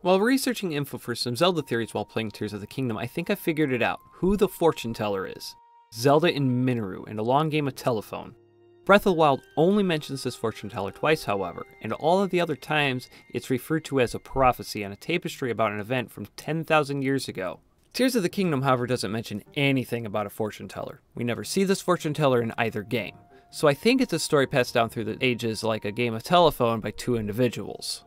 While researching info for some Zelda theories while playing Tears of the Kingdom, I think I figured it out, who the fortune teller is. Zelda and Minoru in a long game of telephone. Breath of the Wild only mentions this fortune teller twice, however, and all of the other times it's referred to as a prophecy on a tapestry about an event from 10,000 years ago. Tears of the Kingdom, however, doesn't mention anything about a fortune teller. We never see this fortune teller in either game. So I think it's a story passed down through the ages like a game of telephone by two individuals.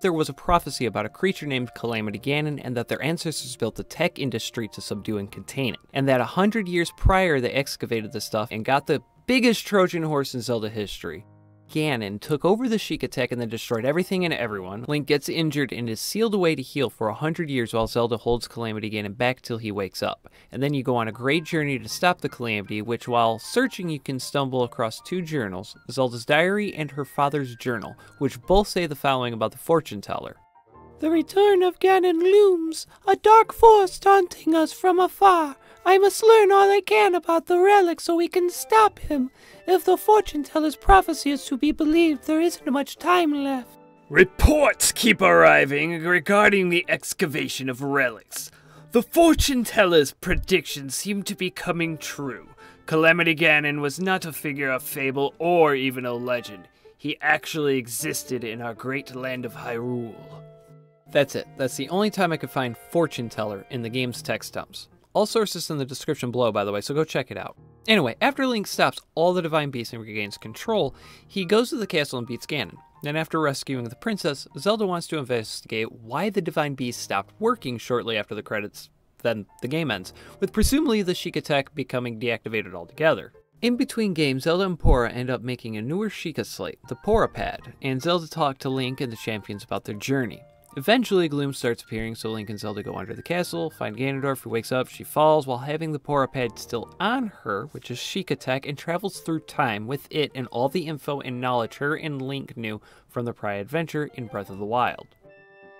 There was a prophecy about a creature named Calamity Ganon and that their ancestors built a tech industry to subdue and contain it. And that 100 years prior they excavated the stuff and got the biggest Trojan horse in Zelda history. Ganon took over the Sheikah Tech and then destroyed everything and everyone. Link gets injured and is sealed away to heal for 100 years while Zelda holds Calamity Ganon back till he wakes up. And then you go on a great journey to stop the Calamity, which while searching you can stumble across two journals, Zelda's diary and her father's journal, which both say the following about the fortune teller. The return of Ganon looms, a dark force taunting us from afar. I must learn all I can about the relic so we can stop him. If the fortune teller's prophecy is to be believed, there isn't much time left. Reports keep arriving regarding the excavation of relics. The fortune teller's predictions seem to be coming true. Calamity Ganon was not a figure of fable or even a legend. He actually existed in our great land of Hyrule. That's it. That's the only time I could find fortune teller in the game's text dumps. All sources in the description below, by the way, so go check it out. Anyway, after Link stops all the Divine Beasts and regains control, he goes to the castle and beats Ganon. Then after rescuing the princess, Zelda wants to investigate why the Divine Beast stopped working shortly after the credits, then the game ends, with presumably the Sheikah Tech becoming deactivated altogether. In between games, Zelda and Pora end up making a newer Sheikah slate, the Pora Pad, and Zelda talk to Link and the champions about their journey. Eventually, gloom starts appearing, so Link and Zelda go under the castle, find Ganondorf, who wakes up, she falls while having the Pora Pad still on her, which is Sheikah Tech, and travels through time with it and all the info and knowledge her and Link knew from the prior adventure in Breath of the Wild.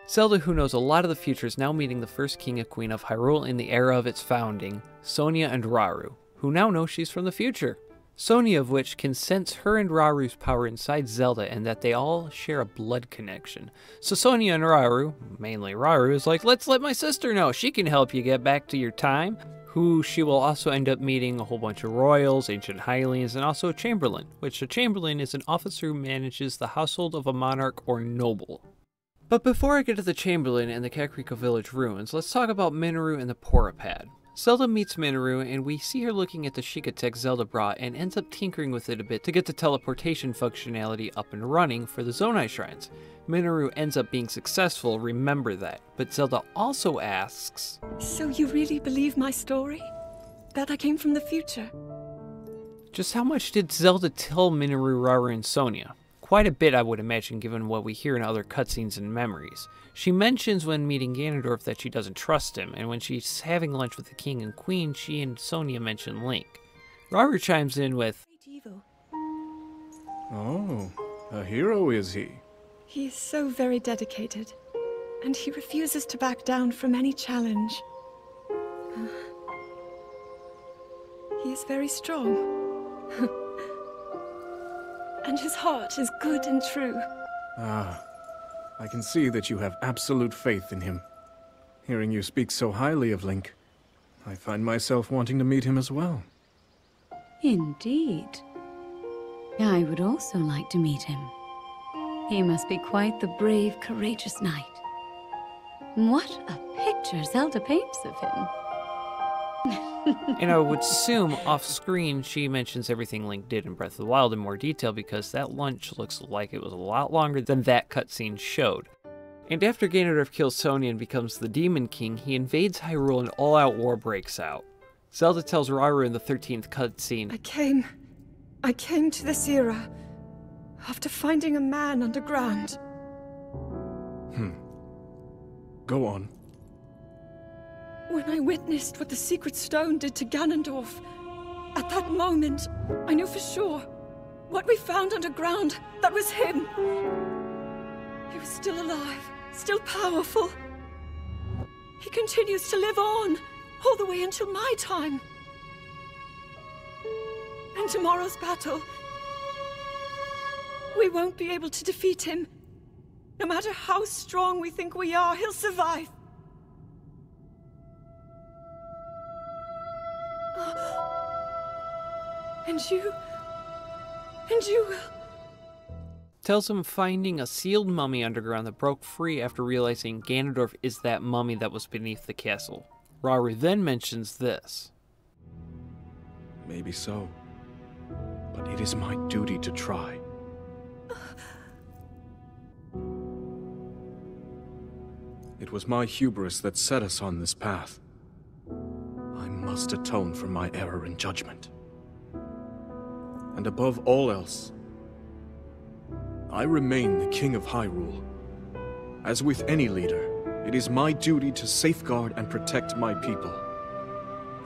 Zelda, who knows a lot of the future, is now meeting the first king and queen of Hyrule in the era of its founding, Sonia and Rauru, who now know she's from the future. Sonia of which can sense her and Raru's power inside Zelda and that they all share a blood connection. So Sonia and Rauru, mainly Rauru, is like, let's let my sister know, she can help you get back to your time, who she will also end up meeting a whole bunch of royals, ancient Hylians, and also a chamberlain, which a chamberlain is an officer who manages the household of a monarch or noble. But before I get to the chamberlain and the Kakariko village ruins, let's talk about Minoru and the Pora Pad. Zelda meets Minoru, and we see her looking at the Sheikah Tech Zelda brought and ends up tinkering with it a bit to get the teleportation functionality up and running for the Zonai Shrines. Minoru ends up being successful, remember that, but Zelda also asks, So you really believe my story? That I came from the future? just how much did Zelda tell Minoru, Rauru, and Sonia? Quite a bit, I would imagine, given what we hear in other cutscenes and memories. She mentions when meeting Ganondorf that she doesn't trust him, and when she's having lunch with the king and queen, she and Sonia mention Link. Rauru chimes in with, Oh, a hero is he? He is so very dedicated, and he refuses to back down from any challenge. He is very strong. And his heart is good and true. Ah, I can see that you have absolute faith in him. Hearing you speak so highly of Link, I find myself wanting to meet him as well. Indeed. I would also like to meet him. He must be quite the brave, courageous knight. What a picture Zelda paints of him. and I would assume off-screen she mentions everything Link did in Breath of the Wild in more detail because that lunch looks like it was a lot longer than that cutscene showed. And after Ganondorf kills Sonia and becomes the Demon King, he invades Hyrule and all-out war breaks out. Zelda tells Rauru in the 13th cutscene, I came to this era after finding a man underground. Go on. When I witnessed what the secret stone did to Ganondorf, at that moment, I knew for sure what we found underground, that was him. He was still alive, still powerful. He continues to live on, all the way until my time. In tomorrow's battle, we won't be able to defeat him. No matter how strong we think we are, he'll survive. And you will. Tells him finding a sealed mummy underground that broke free after realizing Ganondorf is that mummy that was beneath the castle. Rauru then mentions this. Maybe so, but it is my duty to try. It was my hubris that set us on this path. I must atone for my error in judgment. And above all else, I remain the King of Hyrule. As with any leader, it is my duty to safeguard and protect my people,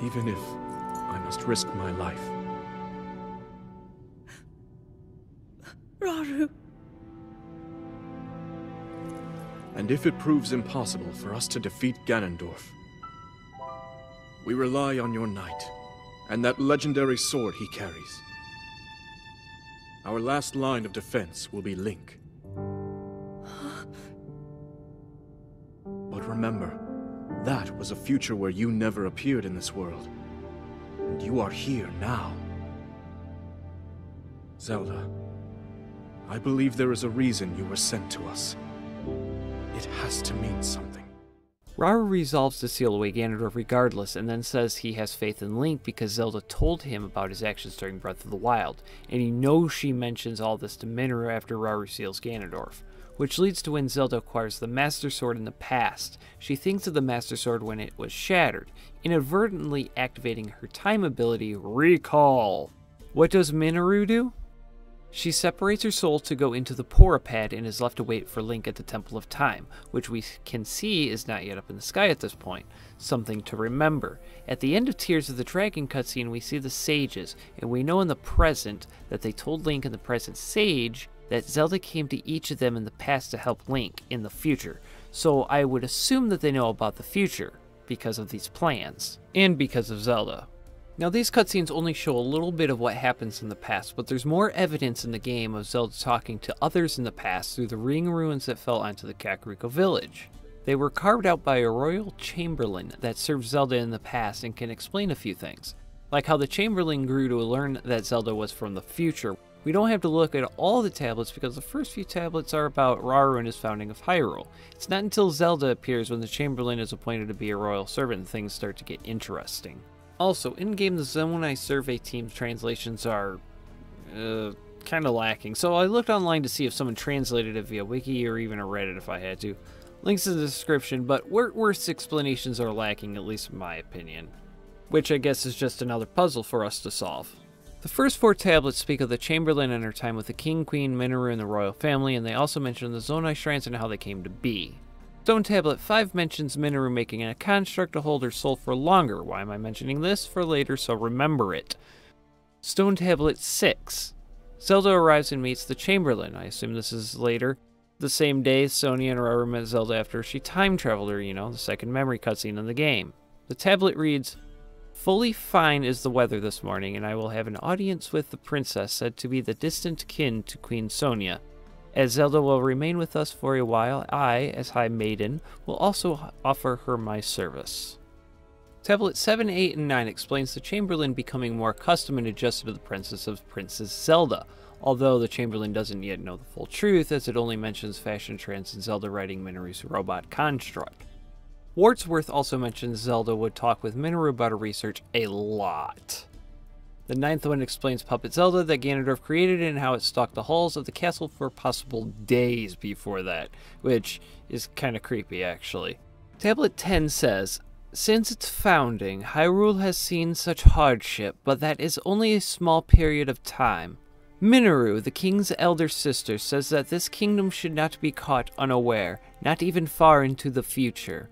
even if I must risk my life. Rauru. And if it proves impossible for us to defeat Ganondorf, we rely on your knight, and that legendary sword he carries. Our last line of defense will be Link. But remember, that was a future where you never appeared in this world. And you are here now. Zelda, I believe there is a reason you were sent to us. It has to mean something. Rauru resolves to seal away Ganondorf regardless, and then says he has faith in Link because Zelda told him about his actions during Breath of the Wild, and he knows she mentions all this to Minoru after Rauru seals Ganondorf, which leads to when Zelda acquires the Master Sword in the past. She thinks of the Master Sword when it was shattered, inadvertently activating her time ability, Recall. What does Minoru do? She separates her soul to go into the Porapad and is left to wait for Link at the Temple of Time, which we can see is not yet up in the sky at this point. Something to remember. At the end of Tears of the Dragon cutscene, we see the sages, and we know in the present that they told Link and the present sage that Zelda came to each of them in the past to help Link in the future. So I would assume that they know about the future because of these plans, and because of Zelda. Now, these cutscenes only show a little bit of what happens in the past, but there's more evidence in the game of Zelda talking to others in the past through the ring ruins that fell onto the Kakariko village. They were carved out by a royal chamberlain that served Zelda in the past and can explain a few things, like how the chamberlain grew to learn that Zelda was from the future. We don't have to look at all the tablets because the first few tablets are about Rauru and his founding of Hyrule. It's not until Zelda appears when the chamberlain is appointed to be a royal servant things start to get interesting. Also, in-game, the Zonai Survey Team's translations are kind of lacking, so I looked online to see if someone translated it via Wiki or even a Reddit if I had to. Links in the description, but worse explanations are lacking, at least in my opinion. Which I guess is just another puzzle for us to solve. The first 4 tablets speak of the Chamberlain and her time with the King, Queen, Minoru, and the royal family, and they also mention the Zonai Shrines and how they came to be. Stone Tablet 5 mentions Minoru making a construct to hold her soul for longer. Why am I mentioning this? For later, so remember it. Stone Tablet 6. Zelda arrives and meets the Chamberlain. I assume this is later. The same day, Sonia and Rauru met Zelda after she time-traveled her, the second memory cutscene in the game. The tablet reads, "Fully fine is the weather this morning, and I will have an audience with the princess said to be the distant kin to Queen Sonia. As Zelda will remain with us for a while, I, as High Maiden, will also offer her my service." Tablet 7, 8, and 9 explains the Chamberlain becoming more accustomed and adjusted to the princess of Princess Zelda, although the Chamberlain doesn't yet know the full truth, as it only mentions fashion trends and Zelda riding Minoru's robot construct. Wartsworth also mentions Zelda would talk with Minoru about her research a lot. The 9th one explains Puppet Zelda that Ganondorf created and how it stalked the halls of the castle for possible days before that, which is kind of creepy actually. Tablet 10 says, "Since its founding, Hyrule has seen such hardship, but that is only a small period of time. Minoru, the king's elder sister, says that this kingdom should not be caught unaware, not even far into the future.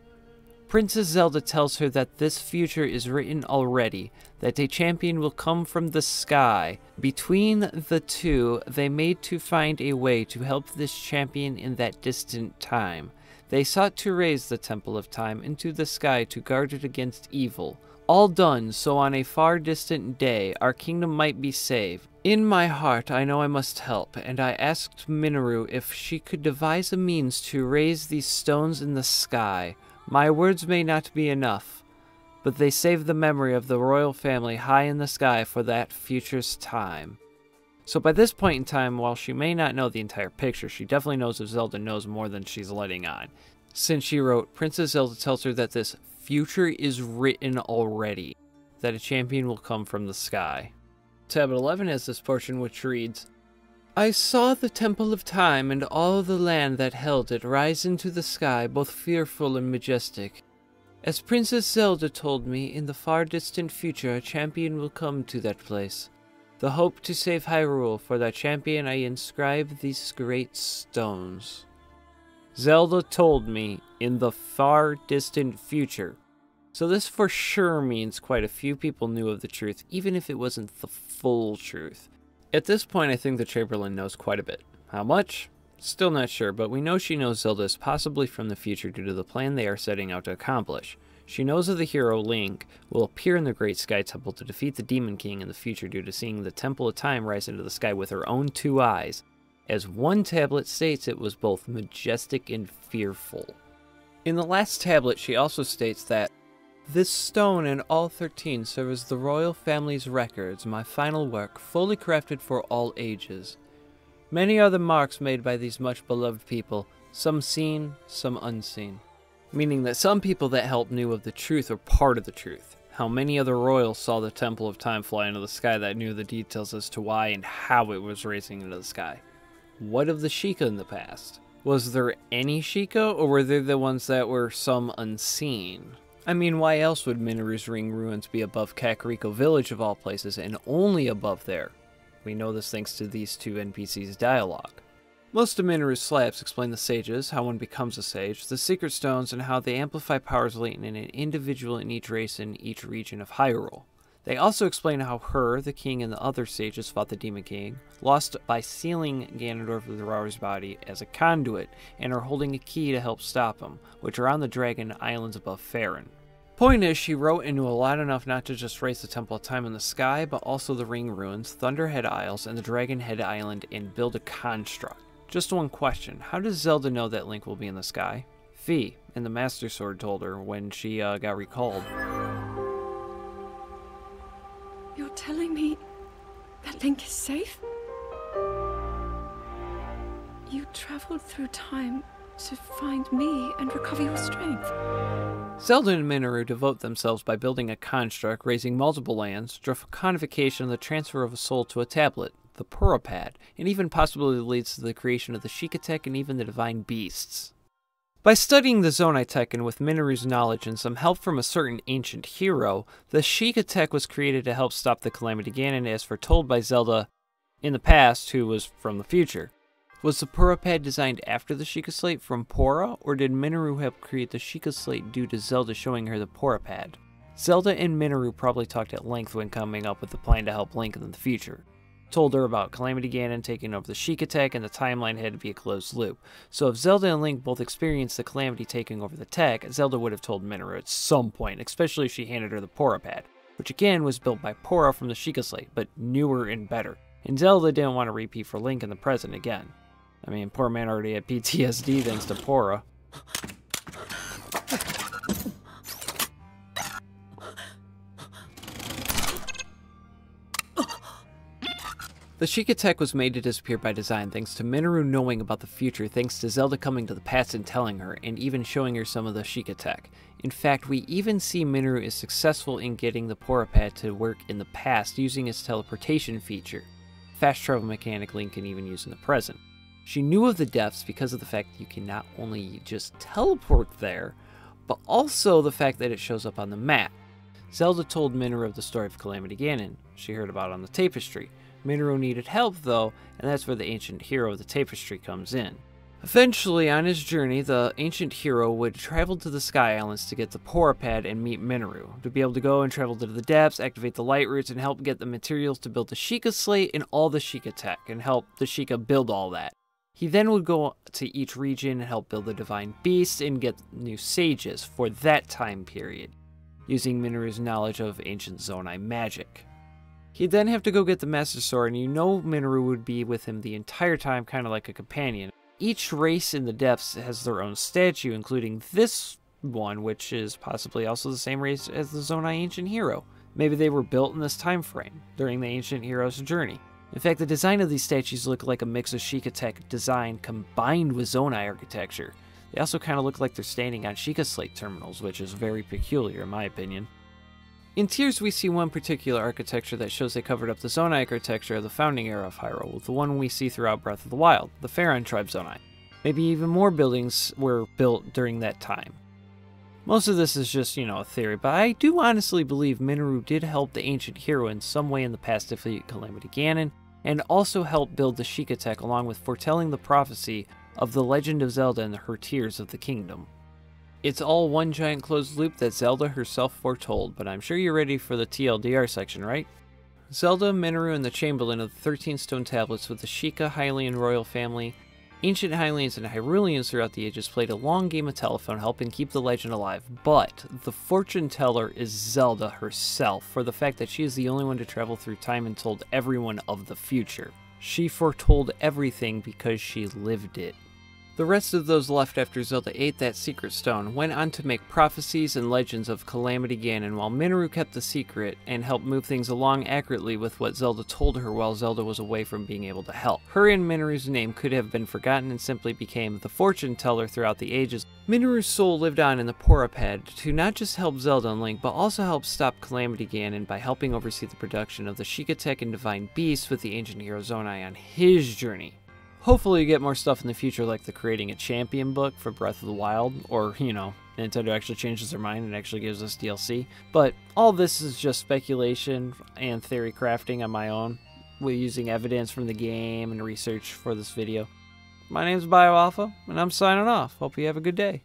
Princess Zelda tells her that this future is written already, that a champion will come from the sky. Between the two, they made to find a way to help this champion in that distant time. They sought to raise the Temple of Time into the sky to guard it against evil. All done so on a far distant day our kingdom might be saved. In my heart, I know I must help, and I asked Minoru if she could devise a means to raise these stones in the sky. My words may not be enough, but they save the memory of the royal family high in the sky for that future's time. So by this point in time, while she may not know the entire picture, she definitely knows if Zelda knows more than she's letting on. Since she wrote, Princess Zelda tells her that this future is written already, that a champion will come from the sky. Tab 11 has this portion which reads, I saw the Temple of Time and all the land that held it rise into the sky, both fearful and majestic. As Princess Zelda told me, in the far distant future a champion will come to that place. The hope to save Hyrule, for that champion I inscribe these great stones. Zelda told me, in the far distant future. So this for sure means quite a few people knew of the truth, even if it wasn't the full truth. At this point, I think the Chamberlain knows quite a bit. How much? Still not sure, but we know she knows Zelda is possibly from the future due to the plan they are setting out to accomplish. She knows that the hero, Link, will appear in the Great Sky Temple to defeat the Demon King in the future due to seeing the Temple of Time rise into the sky with her own 2 eyes. As one tablet states, it was both majestic and fearful. In the last tablet, she also states that this stone and all 13 serve as the royal family's records, my final work, fully crafted for all ages. Many are the marks made by these much beloved people, some seen, some unseen. Meaning that some people that helped knew of the truth or part of the truth. How many other royals saw the Temple of Time fly into the sky that knew the details as to why and how it was racing into the sky. What of the Sheikah in the past? Was there any Sheikah, or were they the ones that were some unseen? I mean, why else would Minoru's Ring ruins be above Kakariko Village of all places, and only above there? We know this thanks to these 2 NPCs' dialogue. Most of Minoru's slabs explain the sages, how one becomes a sage, the secret stones, and how they amplify powers latent in an individual in each race in each region of Hyrule. They also explain how her, the king, and the other sages fought the Demon King, lost by sealing Ganondorf with Raur's body as a conduit, and are holding a key to help stop him, which are on the Dragon Islands above Faron. Point is, she wrote and knew a lot enough not to just raise the Temple of Time in the sky, but also the Ring Ruins, Thunderhead Isles, and the Dragon Head Island, and build a construct. Just one question, how does Zelda know that Link will be in the sky? Fi, and the Master Sword told her when she got recalled. You're telling me that Link is safe? You traveled through time to find me and recover your strength. Zelda and Minoru devote themselves by building a construct, raising multiple lands, draconification and the transfer of a soul to a tablet, the Purapad, and even possibly leads to the creation of the Sheikah Tech and even the Divine Beasts. By studying the Zonai Tech and with Minoru's knowledge and some help from a certain ancient hero, the Sheikah Tech was created to help stop the Calamity Ganon as foretold by Zelda in the past, who was from the future. Was the Purapad designed after the Sheikah Slate from Pora, or did Minoru help create the Sheikah Slate due to Zelda showing her the Purapad? Zelda and Minoru probably talked at length when coming up with the plan to help Link in the future. Told her about Calamity Ganon taking over the Sheikah Tech and the timeline had to be a closed loop. So if Zelda and Link both experienced the Calamity taking over the tech, Zelda would have told Minoru at some point, especially if she handed her the Purapad, which again was built by Pora from the Sheikah Slate, but newer and better. And Zelda didn't want to repeat for Link in the present again. I mean, poor man already had PTSD thanks to Pora. The Sheikah Tech was made to disappear by design thanks to Minoru knowing about the future, thanks to Zelda coming to the past and telling her, and even showing her some of the Sheikah Tech. In fact, we even see Minoru is successful in getting the Purapad to work in the past using its teleportation feature. Fast travel mechanic Link can even use in the present. She knew of the depths because of the fact that you can not only just teleport there, but also the fact that it shows up on the map. Zelda told Minoru of the story of Calamity Ganon, she heard about it on the tapestry. Minoru needed help though, and that's where the ancient hero of the tapestry comes in. Eventually, on his journey, the ancient hero would travel to the Sky Islands to get the Purapad and meet Minoru, to be able to go and travel to the depths, activate the light roots, and help get the materials to build the Sheikah Slate and all the Sheikah Tech, and help the Sheikah build all that. He then would go to each region and help build the Divine Beast and get new sages for that time period, using Minoru's knowledge of ancient Zonai magic. He'd then have to go get the Master Sword, and you know Minoru would be with him the entire time, kind of like a companion. Each race in the depths has their own statue, including this one, which is possibly also the same race as the Zonai Ancient Hero. Maybe they were built in this time frame, during the Ancient Hero's journey. In fact, the design of these statues look like a mix of Sheikah Tech design combined with Zonai architecture. They also kind of look like they're standing on Sheikah Slate terminals, which is very peculiar in my opinion. In Tears, we see one particular architecture that shows they covered up the Zonai architecture of the founding era of Hyrule, the one we see throughout Breath of the Wild, the Faron tribe Zonai. Maybe even more buildings were built during that time. Most of this is just, a theory, but I do honestly believe Minoru did help the ancient hero in some way in the past to defeat Calamity Ganon, and also helped build the Sheikah Tech along with foretelling the prophecy of the Legend of Zelda and her Tears of the Kingdom. It's all one giant closed loop that Zelda herself foretold, but I'm sure you're ready for the TLDR section, right? Zelda, Minoru, and the Chamberlain of the 13 Stone Tablets with the Sheikah, Hylian royal family, ancient Hylians and Hyruleans throughout the ages played a long game of telephone helping keep the legend alive, but the fortune teller is Zelda herself for the fact that she is the only one to travel through time and told everyone of the future. She foretold everything because she lived it. The rest of those left after Zelda ate that secret stone went on to make prophecies and legends of Calamity Ganon, while Minoru kept the secret and helped move things along accurately with what Zelda told her while Zelda was away from being able to help. Her and Minoru's name could have been forgotten and simply became the fortune teller throughout the ages. Minoru's soul lived on in the Porapad to not just help Zelda and Link, but also help stop Calamity Ganon by helping oversee the production of the Sheikah Tech and Divine Beasts with the ancient hero Zonai on his journey. Hopefully you get more stuff in the future like the Creating a Champion book for Breath of the Wild, or, Nintendo actually changes their mind and actually gives us DLC. But all this is just speculation and theory crafting on my own, with using evidence from the game and research for this video. My name's BioAlpha, and I'm signing off. Hope you have a good day.